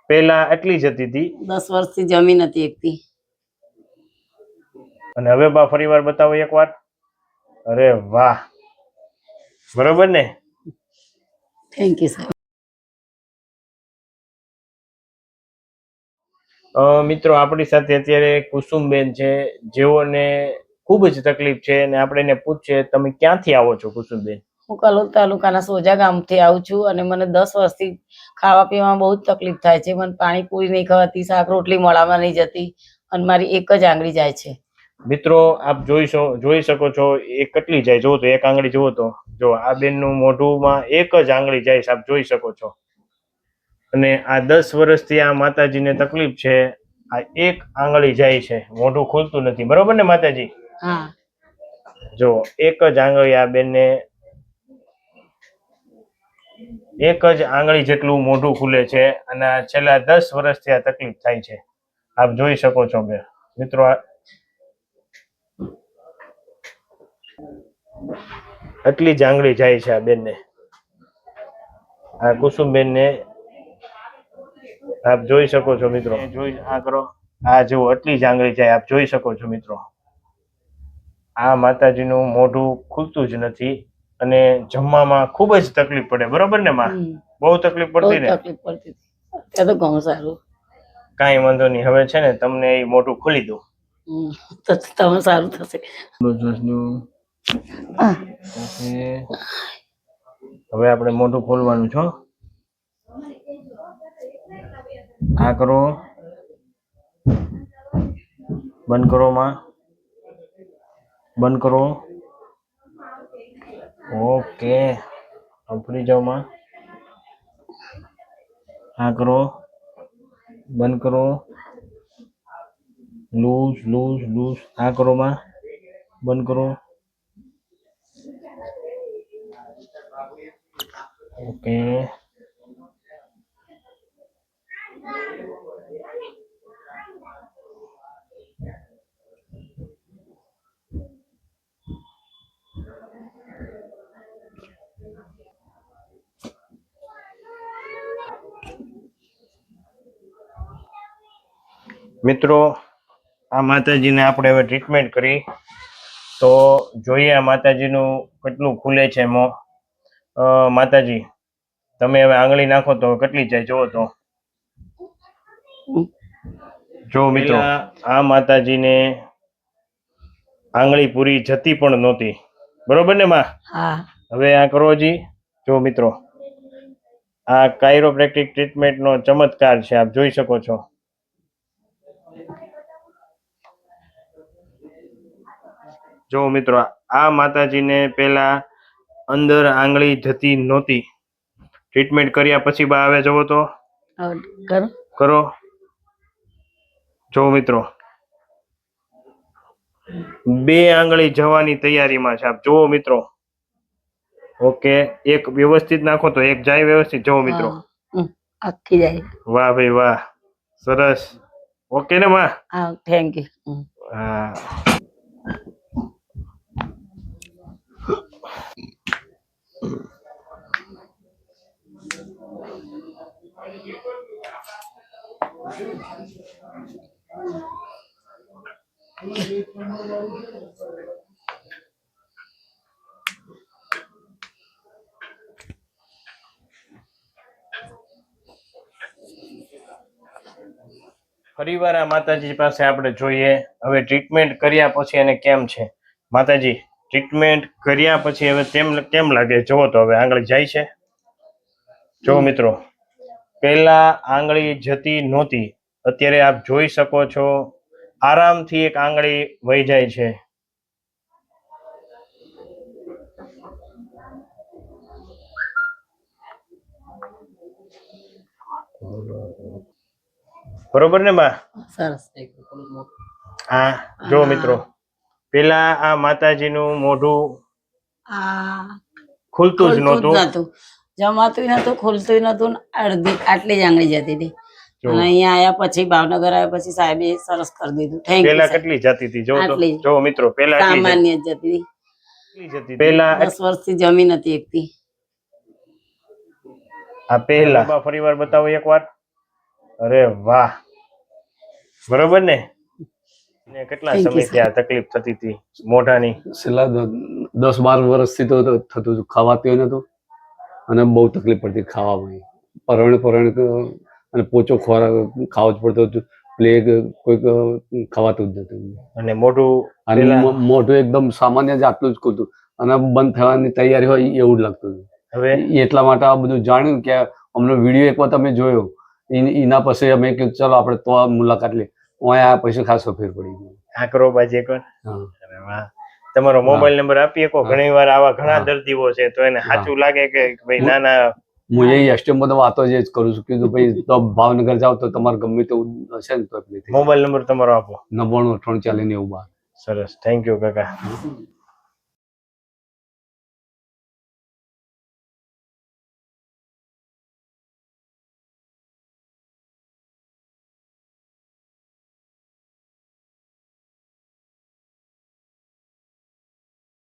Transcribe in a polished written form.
પહેલા એટલી જ હતી 10 વર્ષથી જમી નથી એકતી. અને હવે બા ફરીવાર બતાવો એકવાર. અરે વાહ, બરોબર ને? Thank you sir. મિત્રો આપણી સાથે અત્યારે કુસુમબેન છે, જેઓને ખૂબ જ તકલીફ છે, અને આપણે એને પૂછીએ તમે ક્યાંથી આવો છો કુસુમબેન? હું કલોલ તાલુકાના સોજા ગામથી આવું છું અને મને 10 વર્ષથી ખાવા પીવામાં બહુ જ તકલીફ થાય છે. મને પાણીપુરી નહીં ખવાતી, શાક રોટલી મોડામાં નહીં જતી અને મારી એક જ આંગળી જાય છે. મિત્રો આપ જોઈ શકો છો એ કેટલી જાય, જુઓ તો એક આંગળી જુઓ તો જો આ બેનનું મોઢુંમાં એક જ આંગળી જાય છે, આપ જોઈ શકો છો. અને આ 10 વર્ષથી આ માતાજીને તકલીફ છે, આ એક આંગળી જાય છે, મોઢું ખુલતું નથી, બરોબર ને માતાજી? હા. જો એક જ આંગળી આ બેનને, એક જ આંગળી જેટલું મોઢું ખુલે છે, અને છેલ્લા 10 વર્ષથી આ તકલીફ થાય છે, આપ જોઈ શકો છો બે મિત્રો. આટલી જ આંગળી જાય છે આ બેનને, આ કુસુમબેનને આપ જોઈ શકો છો મિત્રો. જોઈ આ કરો, આ જુઓ આટલી જ આંગળી જાય, આપ જોઈ શકો છો મિત્રો. આ માતાજીનું મોઢું ખુલતું જ નથી અને જમવામાં ખૂબ જ તકલીફ પડે, બરોબર ને માં? બહુ તકલીફ પડતી ને? તકલીફ પડતી. અત્યારે તો ઘણું સારું. કાંઈ વાંધો નહીં, હવે છે ને તમને એ મોઢું ખોલી દઉં તો તમે સારું થશે. હવે આપણે મોઢું ખોલવાનું છો. આ કરો, બંધ કરો માં, બંધ કરો. ઓકે, ફરી જાઓ માં. આ કરો, બંધ કરો, લૂઝ લૂઝ લૂઝ. આ કરો માં, બંધ કરો. ઓકે, મિત્રો આ માતાજીને આપણે હવે ટ્રીટમેન્ટ કરી તો જોઈએ આ માતાજીનું કેટલું ખુલે છે મોં. માતાજી તમે હવે આંગળી નાખો તો કેટલી જાય જુઓ તો. જો મિત્રો આ માતાજીને આંગળી પૂરી જતી પણ નહોતી, બરોબર ને માં? હા. હવે આ કરો જી. જો મિત્રો આ કાયરોપ્રેક્ટિક ટ્રીટમેન્ટનો ચમત્કાર છે, આપ જોઈ શકો છો. જો મિત્રો આ માતાજીને પહેલા અંદર આંગળી જતી નહોતી, ટ્રીટમેન્ટ કર્યા પછી બા આવે જવો તો કરો. જો મિત્રો 2 આંગળી જવાની તૈયારીમાં છે, આપ જુઓ મિત્રો. ઓકે, એક વ્યવસ્થિત નાખો તો એક જાય વ્યવસ્થિત. જુઓ મિત્રો, આખી જાય. વાહ ભાઈ વાહ, સરસ. ઓકે ને માં? હા, થેન્ક યુ. હા. ફરીવાર આ માતાજી પાસે આપણે જોઈએ હવે ટ્રીટમેન્ટ કર્યા પછી એને કેમ છે. માતાજી ટ્રીટમેન્ટ કર્યા પછી હવે કેમ લાગે જુઓ તો. હવે આંગળી જાય છે, જો મિત્રો પહેલા આંગળી જતી નહોતી, અત્યારે આપ જોઈ શકો છો આરામથી એક આંગળી વહી જાય છે. બરોબર ને બા? સરસ. હા જો મિત્રો પેલા આ માતાજીનું મોઢું ખુલતું જ નહોતું, જમાતું નતું, ખુલતું નતું. આટલી જ આંગળી જતી હતી અને અહીંયા આયા પછી, ભાવનગર આવ્યા પછી સાહેબે સરસ કરી દીધું. Thank you. પેલા કેટલી જતી હતી જો મિત્રો? પેલા સામાન્ય જતી હતી. પેલા 10 વર્ષથી જમી નથી એકતી. આ પહેલા ફરીવાર બતાવો એકવાર. અરે વાહ, બરોબર ને? ને કેટલા Thank you, સમયથી આ તકલીફ થતી હતી મોઢાની? છેલ્લા 10-12 વર્ષથી તો થતું હતું, ખાવાતું નતું અને બહુ તકલીફ પડતી ખાવામાં. પરણે અને પોચો ખોરાક ખાવો જ પડતો હતો. પ્લેગ કોઈક ખવાતું જ નતું. અને મોઢું અને પેલા મોઢું એકદમ સામાન્ય જ આટલું જ ખુલતું અને બંધ થવાની તૈયારી હોય એવું જ લાગતું હતું. હવે એટલા માટે આ બધું જાણ્યું કે અમને વિડીયો એકવાર તમે જોયો એના પછી અમે કીધું ચાલો આપણે તો આ મુલાકાત લઈએ. હું આ પછી ખાસો ફેર પડી ગયો. આ કરો બાજી એકવાર. હા. અરે વાહ, તમારો મોબાઈલ નંબર આપી શકો? ઘણી વાર આવા ઘણા દર્દીઓ છે તો એને સાચું લાગે કે ભાઈ ના ના. હું એ એસટીએમ બધો વાતો જ કરું છું કીધું ભાઈ તો ભાવનગર જાવ તો તમારે ગમે તેવું હશે ને તો મોબાઈલ નંબર તમારો આપો. 99 98 40 90. સરસ, થેન્ક યુ કાકા.